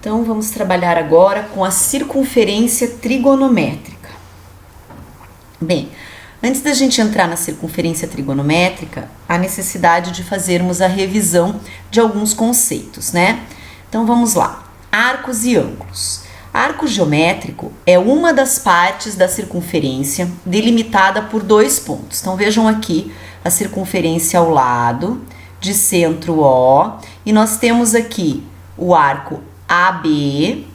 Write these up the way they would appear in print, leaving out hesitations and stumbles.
Então, vamos trabalhar agora com a circunferência trigonométrica. Bem, antes da gente entrar na circunferência trigonométrica, há necessidade de fazermos a revisão de alguns conceitos, né? Então, vamos lá. Arcos e ângulos. Arco geométrico é uma das partes da circunferência delimitada por dois pontos. Então, vejam aqui a circunferência ao lado, de centro O, e nós temos aqui o arco AB,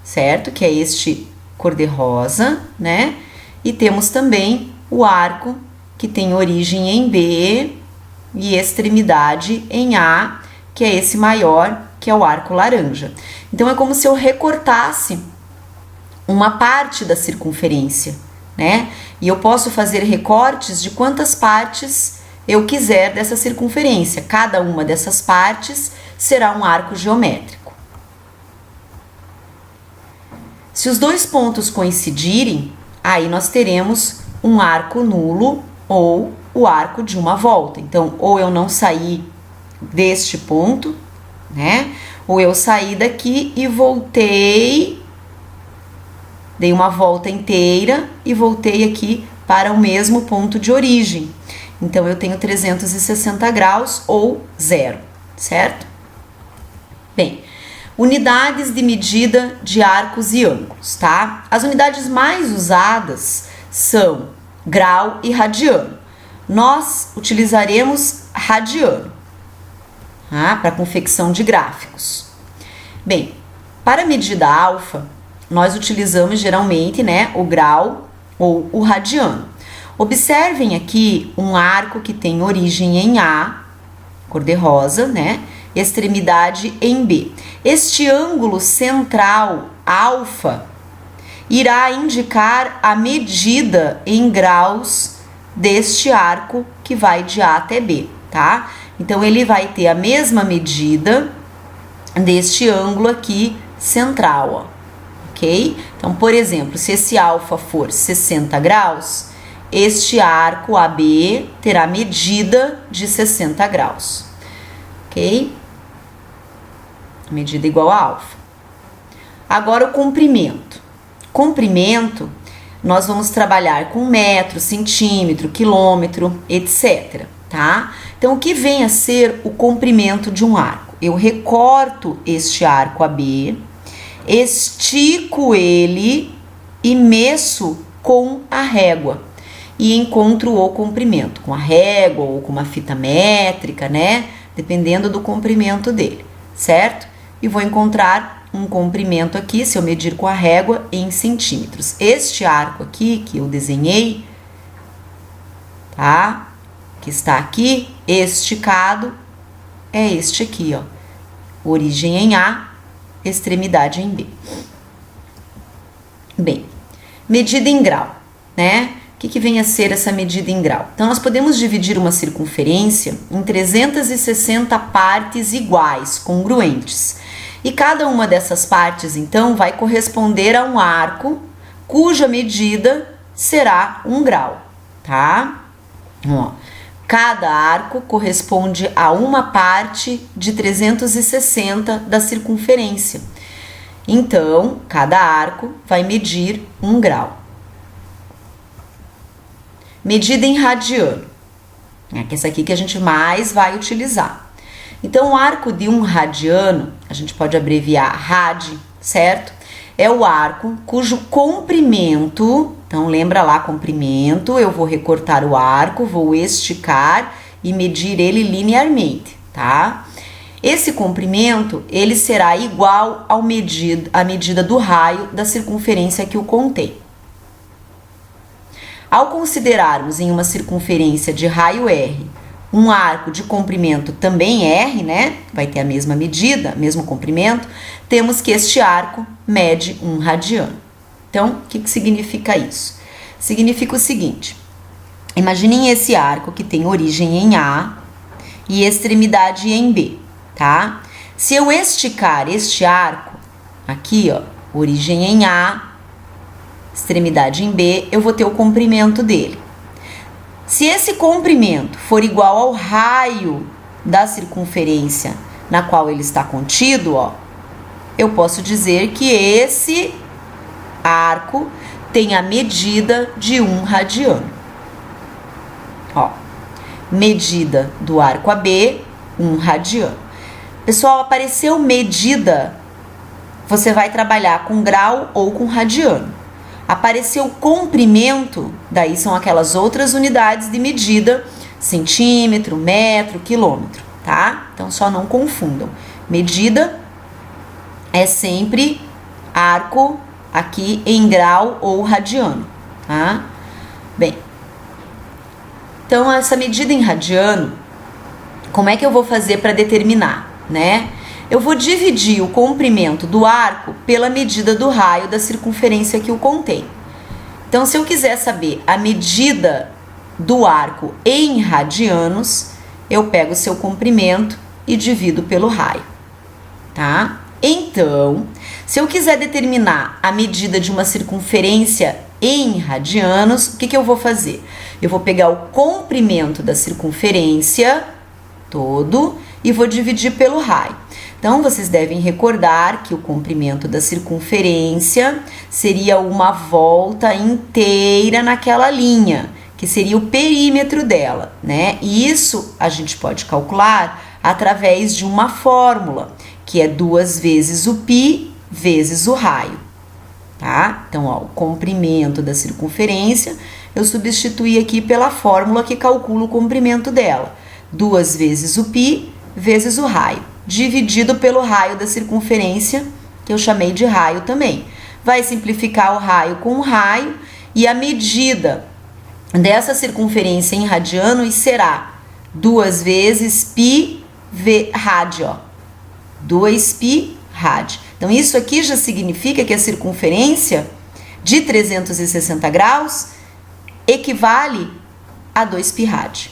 certo? Que é este cor-de-rosa, né? E temos também o arco que tem origem em B e extremidade em A, que é esse maior, que é o arco laranja. Então, é como se eu recortasse uma parte da circunferência, né? E eu posso fazer recortes de quantas partes eu quiser dessa circunferência. Cada uma dessas partes será um arco geométrico. Se os dois pontos coincidirem, aí nós teremos um arco nulo ou o arco de uma volta. Então, ou eu não saí deste ponto, né? Ou eu saí daqui e voltei, dei uma volta inteira e voltei aqui para o mesmo ponto de origem. Então, eu tenho 360 graus ou zero, certo? Bem, unidades de medida de arcos e ângulos, tá? As unidades mais usadas são grau e radiano. Nós utilizaremos radiano, tá? Para confecção de gráficos. Bem, para a medida alfa, nós utilizamos geralmente, né, o grau ou o radiano. Observem aqui um arco que tem origem em A, cor-de-rosa, né? Extremidade em B. Este ângulo central alfa irá indicar a medida em graus deste arco que vai de A até B, tá? Então, ele vai ter a mesma medida deste ângulo aqui central, ó, ok? Então, por exemplo, se esse alfa for 60 graus, este arco AB terá medida de 60 graus, ok? Medida igual a alfa. Agora, o comprimento. Comprimento, nós vamos trabalhar com metro, centímetro, quilômetro, etc, tá? Então, o que vem a ser o comprimento de um arco? Eu recorto este arco AB, estico ele e meço com a régua e encontro o comprimento, com a régua ou com uma fita métrica, né? Dependendo do comprimento dele, certo? E vou encontrar um comprimento aqui, se eu medir com a régua, em centímetros. Este arco aqui, que eu desenhei, tá? Que está aqui, esticado, é este aqui, ó. Origem em A, extremidade em B. Bem, medida em grau, né? O que vem a ser essa medida em grau? Então, nós podemos dividir uma circunferência em 360 partes iguais, congruentes. E cada uma dessas partes, então, vai corresponder a um arco cuja medida será 1 grau, tá? Ó, cada arco corresponde a uma parte de 360 da circunferência. Então, cada arco vai medir 1 grau. Medida em radiano, que é essa aqui que a gente mais vai utilizar. Então, o arco de 1 radiano, a gente pode abreviar rad, certo? É o arco cujo comprimento, então lembra lá, comprimento, eu vou recortar o arco, vou esticar e medir ele linearmente, tá? Esse comprimento, ele será igual à medida do raio da circunferência que eu contei. Ao considerarmos em uma circunferência de raio R um arco de comprimento também R, né? Vai ter a mesma medida, mesmo comprimento, temos que este arco mede 1 radiano. Então, o que significa isso? Significa o seguinte: imaginem esse arco que tem origem em A e extremidade em B, tá? Se eu esticar este arco, aqui, ó, origem em A, extremidade em B, eu vou ter o comprimento dele. Se esse comprimento for igual ao raio da circunferência na qual ele está contido, ó, eu posso dizer que esse arco tem a medida de 1 radiano. Ó, medida do arco AB, 1 radiano. Pessoal, apareceu medida, você vai trabalhar com grau ou com radiano. Apareceu comprimento, daí são aquelas outras unidades de medida, centímetro, metro, quilômetro, tá? Então, só não confundam. Medida é sempre arco aqui em grau ou radiano, tá? Bem, então essa medida em radiano, como é que eu vou fazer para determinar, né? Eu vou dividir o comprimento do arco pela medida do raio da circunferência que o contém. Então, se eu quiser saber a medida do arco em radianos, eu pego o seu comprimento e divido pelo raio, tá? Então, se eu quiser determinar a medida de uma circunferência em radianos, o que eu vou fazer? Eu vou pegar o comprimento da circunferência todo e vou dividir pelo raio. Então, vocês devem recordar que o comprimento da circunferência seria uma volta inteira naquela linha, que seria o perímetro dela, né? E isso a gente pode calcular através de uma fórmula, que é 2 vezes o π vezes o raio, tá? Então, ó, o comprimento da circunferência, eu substituí aqui pela fórmula que calcula o comprimento dela. 2 vezes o π vezes o raio, dividido pelo raio da circunferência, que eu chamei de raio também. Vai simplificar o raio com o raio, e a medida dessa circunferência em radianos será 2 vezes π rádio, ó. 2π rádio. Então, isso aqui já significa que a circunferência de 360 graus equivale a 2π rádio.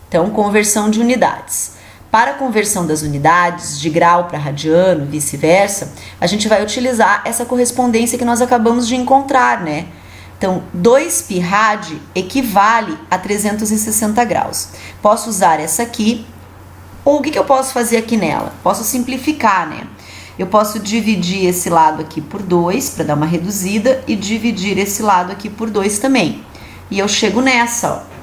Então, conversão de unidades. Para a conversão das unidades de grau para radiano, vice-versa, a gente vai utilizar essa correspondência que nós acabamos de encontrar, né? Então, 2π rádio equivale a 360 graus. Posso usar essa aqui, ou o que eu posso fazer aqui nela? Posso simplificar, né? Eu posso dividir esse lado aqui por 2, para dar uma reduzida, e dividir esse lado aqui por 2 também. E eu chego nessa, ó.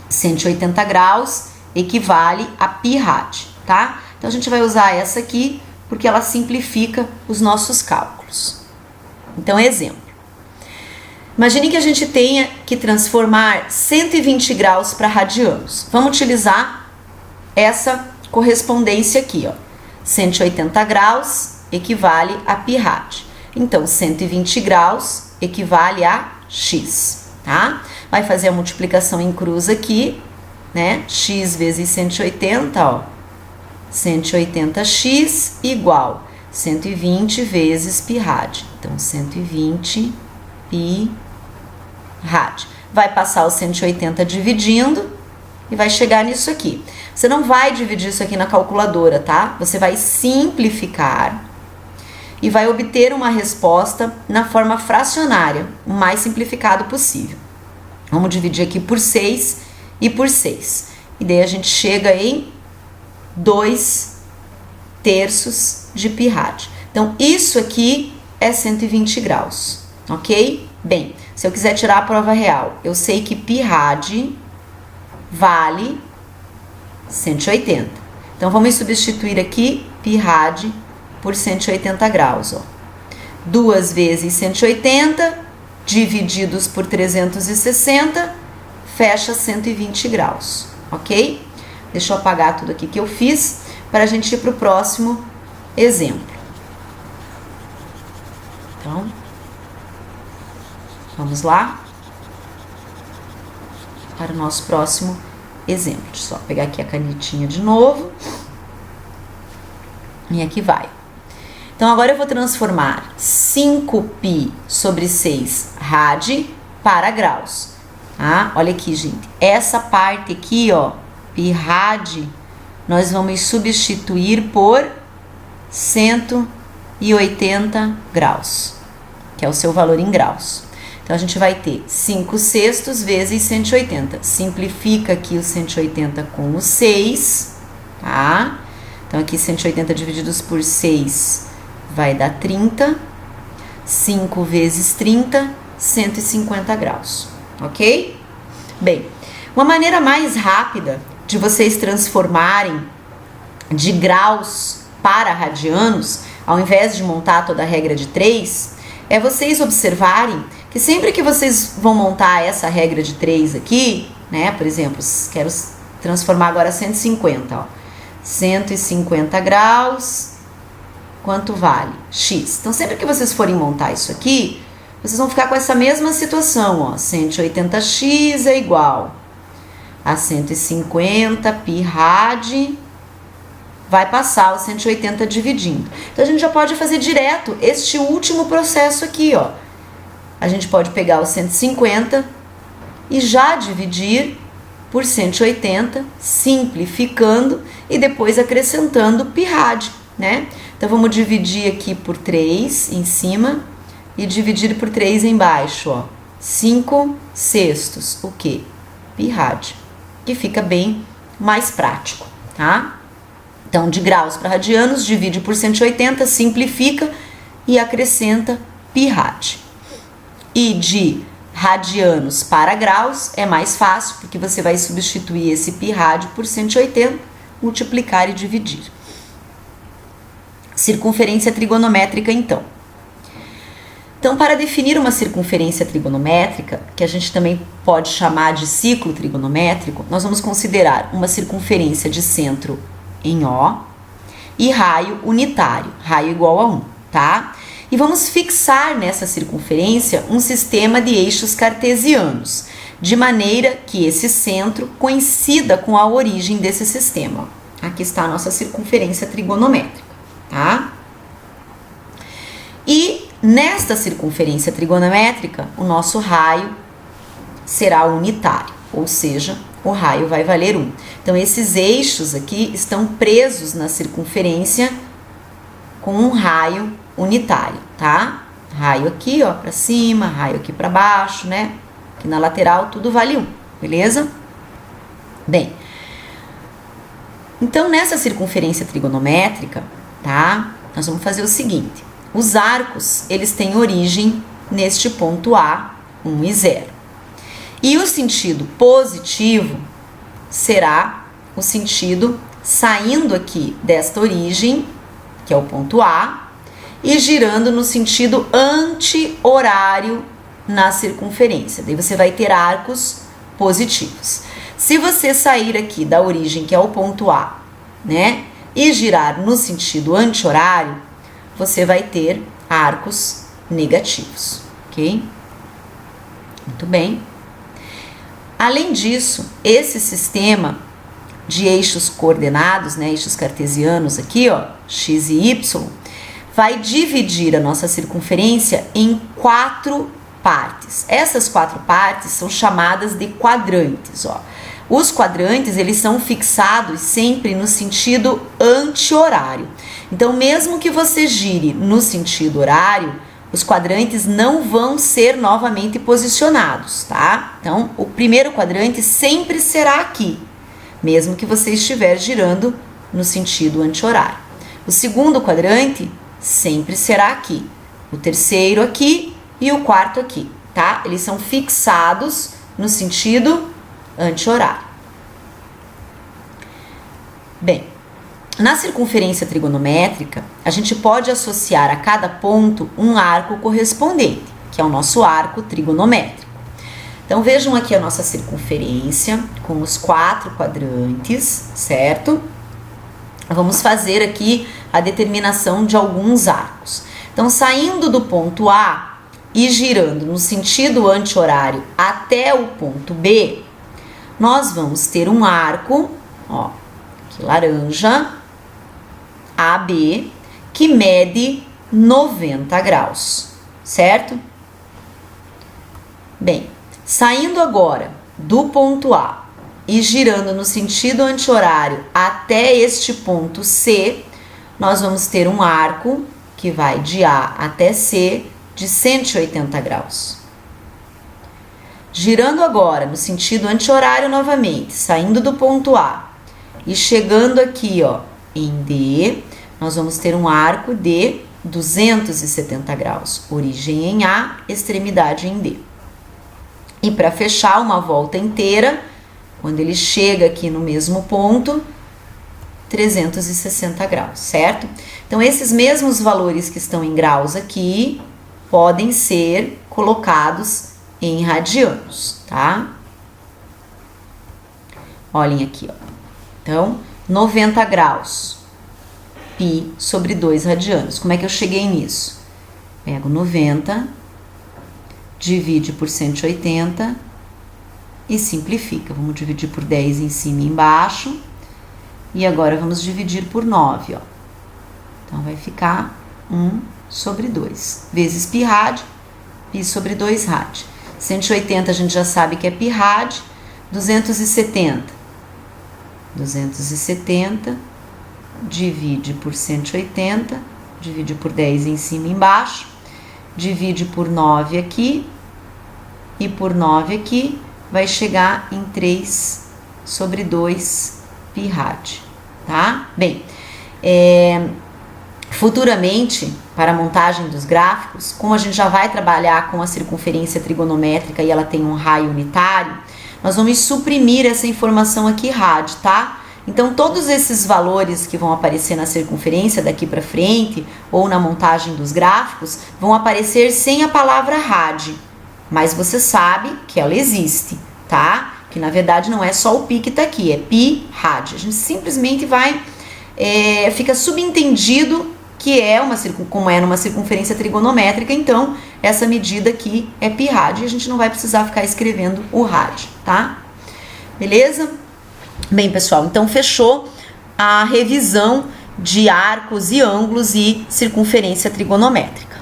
180 graus equivale a π rádio, tá? Então, a gente vai usar essa aqui, porque ela simplifica os nossos cálculos. Então, exemplo. Imagine que a gente tenha que transformar 120 graus para radianos. Vamos utilizar essa correspondência aqui, ó. 180 graus equivale a π rádio. Então, 120 graus equivale a x, tá? Vai fazer a multiplicação em cruz aqui, né? X vezes 180, ó. 180x igual 120 vezes π rádio. Então, 120 π rádio. Vai passar o 180 dividindo e vai chegar nisso aqui. Você não vai dividir isso aqui na calculadora, tá? Você vai simplificar e vai obter uma resposta na forma fracionária, o mais simplificado possível. Vamos dividir aqui por 6 e por 6. E daí a gente chega em 2/3 de π rádio. Então, isso aqui é 120 graus, ok? Bem, se eu quiser tirar a prova real, eu sei que π rádio vale 180. Então, vamos substituir aqui π rádio por 180 graus, ó. 2 vezes 180 divididos por 360, fecha 120 graus, ok? Deixa eu apagar tudo aqui que eu fiz, para a gente ir para o próximo exemplo. Então, vamos lá para o nosso próximo exemplo. Deixa eu só pegar aqui a canetinha de novo. E aqui vai. Então, agora eu vou transformar 5π sobre 6 rádio para graus. Tá? Olha aqui, gente. Essa parte aqui, ó, π rádio, nós vamos substituir por 180 graus, que é o seu valor em graus. Então, a gente vai ter 5/6 vezes 180. Simplifica aqui o 180 com o 6, tá? Então, aqui 180 divididos por 6 vai dar 30. 5 vezes 30, 150 graus, ok? Bem, uma maneira mais rápida de vocês transformarem de graus para radianos, ao invés de montar toda a regra de 3, é vocês observarem que sempre que vocês vão montar essa regra de 3 aqui, né, por exemplo, quero transformar agora 150, ó, 150 graus, quanto vale? X. Então, sempre que vocês forem montar isso aqui, vocês vão ficar com essa mesma situação, ó, 180x é igual a 150 pi rad, vai passar o 180 dividindo. Então, a gente já pode fazer direto este último processo aqui, ó. A gente pode pegar o 150 e já dividir por 180, simplificando e depois acrescentando pi rad, né? Então, vamos dividir aqui por 3 em cima e dividir por 3 embaixo, ó. 5 sextos, o quê? Pi rad, que fica bem mais prático, tá? Então, de graus para radianos, divide por 180, simplifica e acrescenta pi rad. E de radianos para graus é mais fácil, porque você vai substituir esse pi rad por 180, multiplicar e dividir. Circunferência trigonométrica, então. Então, para definir uma circunferência trigonométrica, que a gente também pode chamar de ciclo trigonométrico, nós vamos considerar uma circunferência de centro em O e raio unitário, raio igual a 1, tá? E vamos fixar nessa circunferência um sistema de eixos cartesianos, de maneira que esse centro coincida com a origem desse sistema. Aqui está a nossa circunferência trigonométrica. Tá? E nesta circunferência trigonométrica, o nosso raio será unitário, ou seja, o raio vai valer 1. Então, esses eixos aqui estão presos na circunferência com um raio unitário, tá? Raio aqui, ó, para cima, raio aqui para baixo, né? Aqui na lateral tudo vale 1, beleza? Bem, então nessa circunferência trigonométrica, tá? Nós vamos fazer o seguinte, os arcos, eles têm origem neste ponto A, 1 e 0. E o sentido positivo será o sentido saindo aqui desta origem, que é o ponto A, e girando no sentido anti-horário na circunferência. Daí você vai ter arcos positivos. Se você sair aqui da origem, que é o ponto A, né? E girar no sentido anti-horário, você vai ter arcos negativos, ok? Muito bem. Além disso, esse sistema de eixos coordenados, né, eixos cartesianos aqui, ó, x e y, vai dividir a nossa circunferência em 4 partes. Essas 4 partes são chamadas de quadrantes, ó. Os quadrantes, eles são fixados sempre no sentido anti-horário. Então, mesmo que você gire no sentido horário, os quadrantes não vão ser novamente posicionados, tá? Então, o primeiro quadrante sempre será aqui, mesmo que você estiver girando no sentido anti-horário. O segundo quadrante sempre será aqui. O terceiro aqui e o quarto aqui, tá? Eles são fixados no sentido anti-horário. Bem, na circunferência trigonométrica, a gente pode associar a cada ponto um arco correspondente, que é o nosso arco trigonométrico. Então, vejam aqui a nossa circunferência com os 4 quadrantes, certo? Vamos fazer aqui a determinação de alguns arcos. Então, saindo do ponto A e girando no sentido anti-horário até o ponto B, nós vamos ter um arco, ó, aqui laranja, AB, que mede 90 graus, certo? Bem, saindo agora do ponto A e girando no sentido anti-horário até este ponto C, nós vamos ter um arco que vai de A até C de 180 graus. Girando agora no sentido anti-horário novamente, saindo do ponto A e chegando aqui, ó, em D, nós vamos ter um arco de 270 graus. Origem em A, extremidade em D. E para fechar uma volta inteira, quando ele chega aqui no mesmo ponto, 360 graus, certo? Então, esses mesmos valores que estão em graus aqui, podem ser colocados em radianos, tá? Olhem aqui, ó. Então, 90 graus, π sobre 2 radianos. Como é que eu cheguei nisso? Pego 90, divide por 180 e simplifica. Vamos dividir por 10 em cima e embaixo. E agora vamos dividir por 9, ó. Então, vai ficar 1 sobre 2, vezes π rad, π sobre 2 rad. 180 a gente já sabe que é π rad, 270 divide por 180, divide por 10 em cima e embaixo, divide por 9 aqui, e por 9 aqui, vai chegar em 3 sobre 2 π rad, tá? Bem, futuramente, para a montagem dos gráficos, como a gente já vai trabalhar com a circunferência trigonométrica e ela tem um raio unitário, nós vamos suprimir essa informação aqui rad, tá? Então, todos esses valores que vão aparecer na circunferência daqui para frente ou na montagem dos gráficos vão aparecer sem a palavra rad, mas você sabe que ela existe, tá? Que na verdade não é só o π que tá aqui, é π rad. A gente simplesmente vai, fica subentendido que é como é numa circunferência trigonométrica, então essa medida aqui é π rad e a gente não vai precisar ficar escrevendo o rad, tá? Beleza? Bem, pessoal, então fechou a revisão de arcos e ângulos e circunferência trigonométrica.